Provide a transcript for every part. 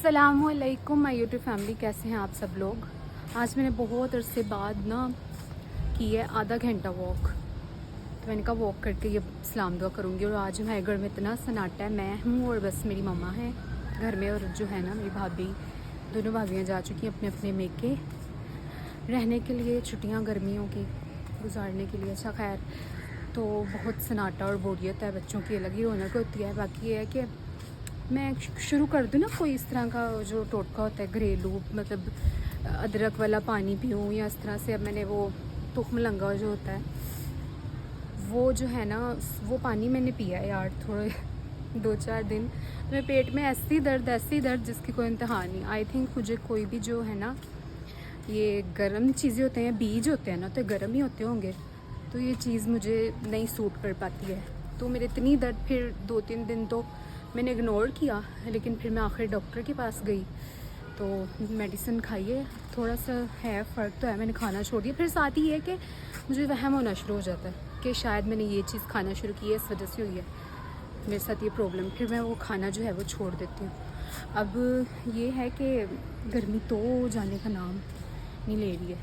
अस्सलामुअलैकुम my YouTube family, कैसे हैं आप सब लोग। आज मैंने बहुत अरसे बाद ना की है आधा घंटा वॉक। तो मैंने कहा वॉक करके ये सलाम दुआ करूँगी। और आज हमारे घर में इतना सन्नाटा है, मैं हूँ और बस मेरी मम्मा है घर में, और जो है ना मेरी भाभी, दोनों भाभियाँ जा चुकी हैं अपने अपने मेके रहने के लिए, छुट्टियाँ गर्मियों की गुजारने के लिए। अच्छा खैर, तो बहुत सन्नाटा और बोरियत है, बच्चों की अलग ही रौनक होती है। बाकी ये है कि मैं शुरू कर दूँ ना कोई इस तरह का जो टोटका होता है घरेलू, मतलब अदरक वाला पानी पीऊँ या इस तरह से। अब मैंने वो तुख्म लंगा जो होता है वो जो है ना, वो पानी मैंने पिया है यार थोड़े 2-4 दिन। तो मेरे पेट में ऐसी दर्द जिसकी कोई इंतहा नहीं। आई थिंक मुझे कोई भी जो है ना ये गर्म चीज़ें होते हैं, बीज होते हैं ना, तो गर्म ही होते होंगे, तो ये चीज़ मुझे नहीं सूट कर पाती है। तो मेरे इतनी दर्द, फिर 2-3 दिन तो मैंने इग्नोर किया, लेकिन फिर मैं आखिर डॉक्टर के पास गई तो मेडिसिन खाइए, थोड़ा सा है फ़र्क तो है, मैंने खाना छोड़ दिया। फिर साथ ही ये कि मुझे वहम होना शुरू हो जाता है कि शायद मैंने ये चीज़ खाना शुरू की है, इस वजह से हुई है मेरे साथ ये प्रॉब्लम। फिर मैं वो खाना जो है वो छोड़ देती हूँ। अब ये है कि गर्मी तो जाने का नाम नहीं ले रही है,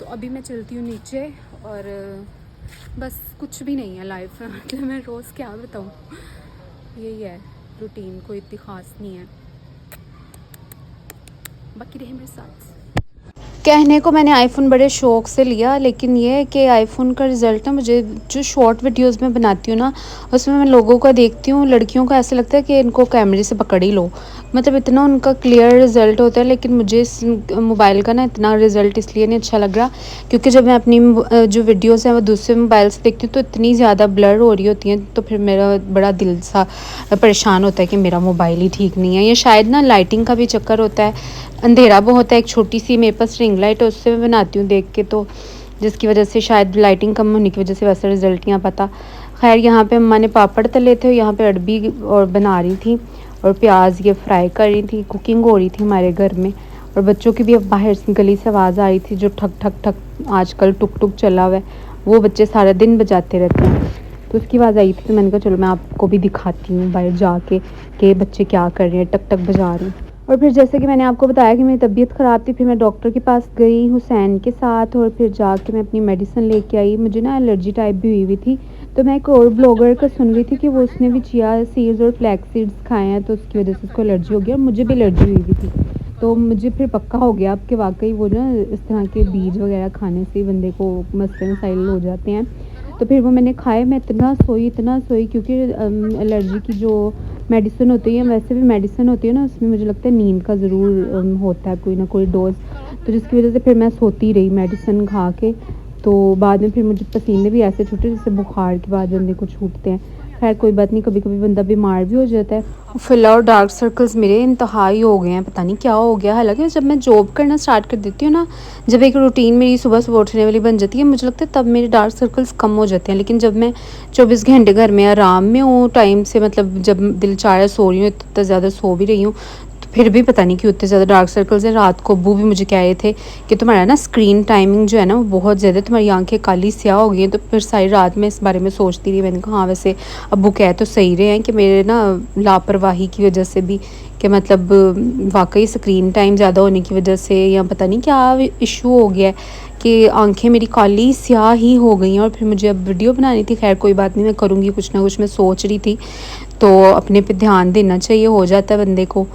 तो अभी मैं चलती हूँ नीचे। और बस कुछ भी नहीं है लाइफ में, मतलब मैं रोज़ क्या बताऊँ, यही है रूटीन, कोई इतनी ख़ास नहीं है। बाकी रहे मेरे साथ। कहने को मैंने आईफ़ोन बड़े शौक़ से लिया, लेकिन ये है कि आईफ़ोन का रिज़ल्ट ना, मुझे जो शॉर्ट वीडियोस में बनाती हूँ ना, उसमें मैं लोगों का देखती हूँ, लड़कियों का ऐसा लगता है कि इनको कैमरे से पकड़ ही लो, मतलब इतना उनका क्लियर रिज़ल्ट होता है। लेकिन मुझे इस मोबाइल का ना इतना रिज़ल्ट इसलिए नहीं अच्छा लग रहा क्योंकि जब मैं अपनी जो वीडियोज़ हैं वो दूसरे मोबाइल से देखती हूँ तो इतनी ज़्यादा ब्लर हो रही होती हैं, तो फिर मेरा बड़ा दिल सा परेशान होता है कि मेरा मोबाइल ही ठीक नहीं है। या शायद ना लाइटिंग का भी चक्कर होता है, अंधेरा बहुत है। एक छोटी सी मेरे पास रिंग लाइट है, उससे मैं बनाती हूँ देख के, तो जिसकी वजह से शायद लाइटिंग कम होने की वजह से वैसा रिज़ल्ट नहीं आ पाता। खैर, यहाँ पे अम्मा ने पापड़ तले थे, यहाँ पे अरबी और बना रही थी, और प्याज ये फ्राई कर रही थी। कुकिंग हो रही थी हमारे घर में, और बच्चों की भी अब बाहर से गली से आवाज़ आ रही थी, जो ठक ठक ठक आजकल टुक टुक चला हुआ है, वो बच्चे सारा दिन बजाते रहते हैं, तो उसकी आवाज़ आई थी। तो मैंने कहा चलो मैं आपको भी दिखाती हूँ बाहर जाके कि बच्चे क्या कर रहे हैं, टक टक बजा रहे हैं। और फिर जैसे कि मैंने आपको बताया कि मेरी तबीयत ख़राब थी, फिर मैं डॉक्टर के पास गई हुसैन के साथ, और फिर जाके मैं अपनी मेडिसिन लेके आई। मुझे ना एलर्जी टाइप भी हुई थी, तो मैं एक और ब्लॉगर का सुन रही थी कि वो उसने भी चिया सीड्स और फ्लैक्स सीड्स खाए हैं, तो उसकी वजह से उसको एलर्जी हो गई, और मुझे भी एलर्जी हुई थी। तो मुझे फिर पक्का हो गया अब कि वाकई वो ना इस तरह के बीज वगैरह खाने से बंदे को मसले मसाइल हो जाते हैं। तो फिर वो मैंने खाए, मैं इतना सोई क्योंकि एलर्जी की जो मेडिसिन होती है, वैसे भी मेडिसिन होती है ना, उसमें मुझे लगता है नींद का ज़रूर होता है कोई ना कोई डोज़, तो जिसकी वजह से फिर मैं सोती रही मेडिसिन खा के। तो बाद में फिर मुझे पसीने भी ऐसे छूटे जैसे बुखार के बाद बंदे को छूटते हैं। खैर कोई बात नहीं, कभी कभी बंदा बीमार भी हो जाता है। फिलहाल और डार्क सर्कल्स मेरे इंतहाई हो गए हैं, पता नहीं क्या हो गया। हालांकि जब मैं जॉब करना स्टार्ट कर देती हूँ ना, जब एक रूटीन मेरी सुबह सुबह उठने वाली बन जाती है, मुझे लगता है तब मेरे डार्क सर्कल्स कम हो जाते हैं। लेकिन जब मैं 24 घंटे घर में आराम में हूँ टाइम से, मतलब जब दिल चाह रहा सो रही हूँ, इतना ज़्यादा सो भी रही हूँ, तो फिर भी पता नहीं क्यों इतने ज़्यादा डार्क सर्कल्स हैं। रात को अब्बू भी मुझे कह रहे थे कि तुम्हारा ना स्क्रीन टाइमिंग जो है ना वो बहुत ज़्यादा, तुम्हारी आंखें काली स्याह हो गई हैं। तो फिर सारी रात में इस बारे में सोचती रही। मैंने कहा हाँ, वैसे अब्बू कह तो सही रहे हैं कि मेरे ना लापरवाही की वजह से भी, कि मतलब वाकई स्क्रीन टाइम ज़्यादा होने की वजह से, या पता नहीं क्या इशू हो गया है कि आंखें मेरी काली स्याह ही हो गई हैं। और फिर मुझे अब वीडियो बनानी थी। खैर कोई बात नहीं, मैं करूँगी कुछ ना कुछ, मैं सोच रही थी। तो अपने पे ध्यान देना चाहिए, हो जाता है बंदे को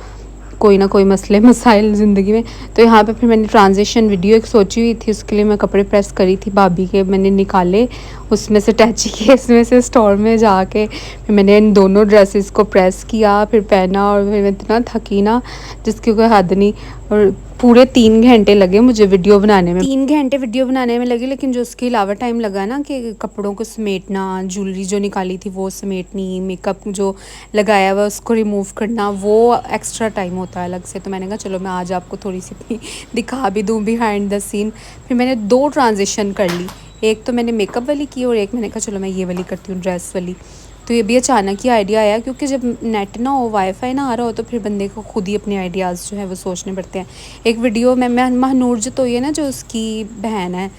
कोई ना कोई मसले मसाइल ज़िंदगी में। तो यहाँ पे फिर मैंने ट्रांजिशन वीडियो एक सोची हुई थी, उसके लिए मैं कपड़े प्रेस करी थी भाभी के, मैंने निकाले उसमें से अटैची किए इसमें से स्टोर में जाके, फिर मैंने इन दोनों ड्रेसेस को प्रेस किया, फिर पहना, और फिर मैं इतना थकी ना जिसकी कोई हद नहीं। और पूरे 3 घंटे लगे मुझे वीडियो बनाने में, 3 घंटे वीडियो बनाने में लगे। लेकिन जो उसके अलावा टाइम लगा ना कि कपड़ों को समेटना, ज्वेलरी जो निकाली थी वो समेटनी, मेकअप जो लगाया हुआ उसको रिमूव करना, वो एक्स्ट्रा टाइम होता है अलग से। तो मैंने कहा चलो मैं आज आपको थोड़ी सी अपनी दिखा भी दूँ बिहाइंड द सीन। फिर मैंने 2 ट्रांजिशन कर ली, एक तो मैंने मेकअप वाली की और एक मैंने कहा चलो मैं ये वाली करती हूँ, ड्रेस वाली। तो ये भी अचानक ही आइडिया आया, क्योंकि जब नेट ना हो, वाईफाई ना आ रहा हो, तो फिर बंदे को खुद ही अपने आइडियाज़ जो है वो सोचने पड़ते हैं। एक वीडियो में महानूर जो तो ये ना, जो उसकी बहन है,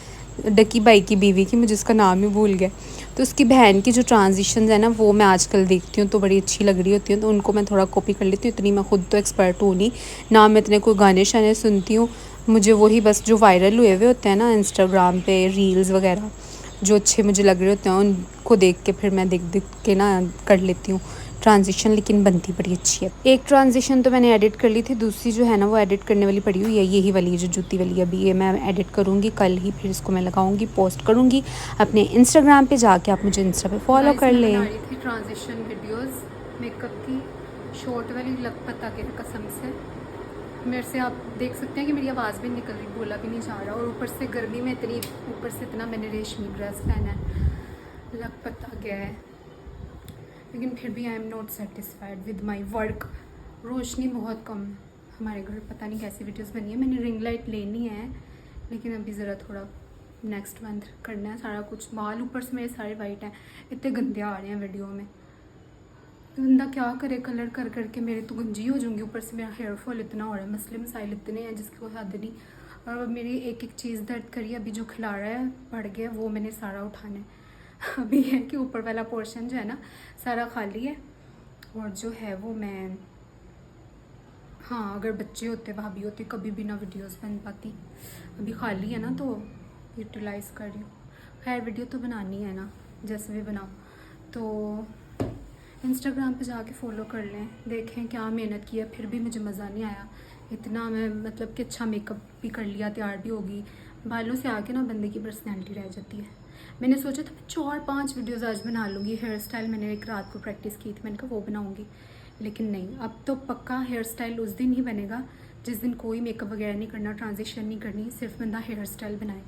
डकी बाई की बीवी की, मुझे उसका नाम ही भूल गया, तो उसकी बहन की जो ट्रांजिशंस है ना वो मैं आजकल देखती हूँ तो बड़ी अच्छी लग रही होती हूँ, तो उनको मैं थोड़ा कॉपी कर लेती हूँ। इतनी मैं खुद तो एक्सपर्ट हूँ नहीं ना, मैं इतने कोई गाने शाने सुनती हूँ। मुझे वही बस जो वायरल हुए हुए होते हैं ना इंस्टाग्राम पे रील्स वगैरह, जो अच्छे मुझे लग रहे होते हैं उनको देख के फिर मैं देख देख के ना कर लेती हूँ ट्रांजिशन, लेकिन बनती बड़ी अच्छी है। एक ट्रांजिशन तो मैंने एडिट कर ली थी, दूसरी जो है ना वो एडिट करने वाली पड़ी हुई है, यही वाली जो जूती वाली। अभी ये मैं एडिट करूँगी कल ही, फिर इसको मैं लगाऊँगी, पोस्ट करूँगी अपने इंस्टाग्राम पे जाके। आप मुझे इंस्टा पे फॉलो कर लें। बना रही थी ट्रांजिशन वीडियोज़ मेकअप की, शॉर्ट वाली लखपत आगे कसम से मेरे से आप देख सकते हैं कि मेरी आवाज़ भी निकल रही, बोला भी नहीं जा रहा, और ऊपर से गर्मी में इतनी, ऊपर से इतना मैंने रेशमी ड्रेस पहना है, लखपत आ गया है, लेकिन फिर भी I'm not satisfied with my work. रोशनी बहुत कम हमारे घर, पता नहीं कैसी वीडियोस बनी है। मैंने रिंग लाइट लेनी है, लेकिन अभी ज़रा थोड़ा नेक्स्ट मंथ करना है सारा कुछ। बाल ऊपर से मेरे सारे वाइट हैं, इतने गंदे आ रहे हैं वीडियो में, बंदा क्या करे, कलर कर करके मेरे तो गंजी हो जाऊंगी। ऊपर से मेरा हेयर फॉल इतना हो रहा है, मसले मसाइल इतने हैं जिसकी कोई हद नहीं। और मेरी एक एक चीज़ दर्द करी, अभी जो खिला रहा है बढ़ गया, वो मैंने सारा उठाना है। अभी है कि ऊपर वाला पोर्शन जो है ना सारा खाली है, और जो है वो मैं, हाँ अगर बच्चे होते भाभी होते कभी भी ना वीडियोस बन पाती। अभी खाली है ना तो यूटिलाइज़ कर रही हूँ। खैर वीडियो तो बनानी है ना, जैसे भी बनाओ। तो इंस्टाग्राम पे जाके फॉलो कर लें, देखें क्या मेहनत की है, फिर भी मुझे मज़ा नहीं आया इतना। मैं मतलब कि अच्छा मेकअप भी कर लिया, तैयार भी होगी, बालों से आके ना बंदे की पर्सनैलिटी रह जाती है। मैंने सोचा था मैं 4-5 वीडियोज़ आज बना लूँगी। हेयर स्टाइल मैंने एक रात को प्रैक्टिस की थी, मैंने कहा वो बनाऊँगी, लेकिन नहीं, अब तो पक्का हेयर स्टाइल उस दिन ही बनेगा जिस दिन कोई मेकअप वगैरह नहीं करना, ट्रांजिशन नहीं करनी, सिर्फ बंदा हेयर स्टाइल बनाए।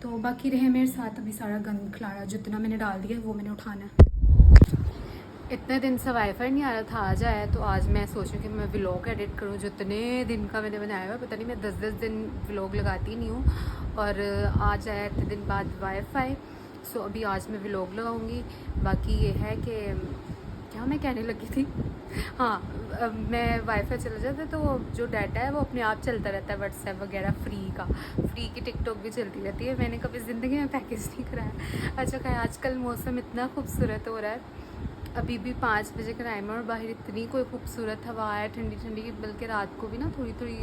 तो बाकी रहे मेरे साथ अभी सारा गंद खिलारा, जितना मैंने डाल दिया वो मैंने उठाना है। इतने दिन से वाईफाई नहीं आ रहा था, आज आया, तो आज मैं सोचूं कि मैं व्लॉग एडिट करूं। जो इतने दिन का मैंने बनाया हुआ, पता नहीं मैं 10-10 दिन व्लॉग लगाती नहीं हूँ, और आज आया इतने दिन बाद वाईफाई। सो अभी आज मैं व्लॉग लगाऊंगी। बाकी ये है कि क्या मैं कहने लगी थी, हाँ मैं वाईफाई चला जाता है तो जो डाटा है वो अपने आप चलता रहता है, व्हाट्सएप वगैरह फ्री की टिकटॉक भी चलती रहती है। मैंने कभी ज़िंदगी में पैकेज नहीं कराया। अच्छा क्या आजकल मौसम इतना खूबसूरत हो रहा है, अभी भी 5 बजे का टाइम है और बाहर इतनी कोई खूबसूरत हवा है, ठंडी ठंडी, बल्कि रात को भी ना थोड़ी थोड़ी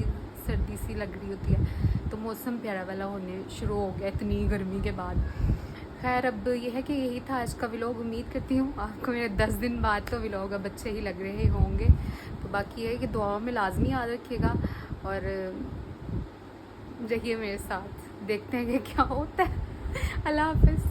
सर्दी सी लग रही होती है। तो मौसम प्यारा वाला होने शुरू हो गया इतनी गर्मी के बाद। खैर अब ये है कि यही था आज का व्लॉग। उम्मीद करती हूँ आपको मेरे 10 दिन बाद तो व्लॉग अब अच्छे ही लग रहे होंगे। तो बाकी ये है कि दुआओं में लाजमी याद रखिएगा और रहिए मेरे साथ, देखते हैं कि क्या होता है। अल्लाह हाफ़िज़।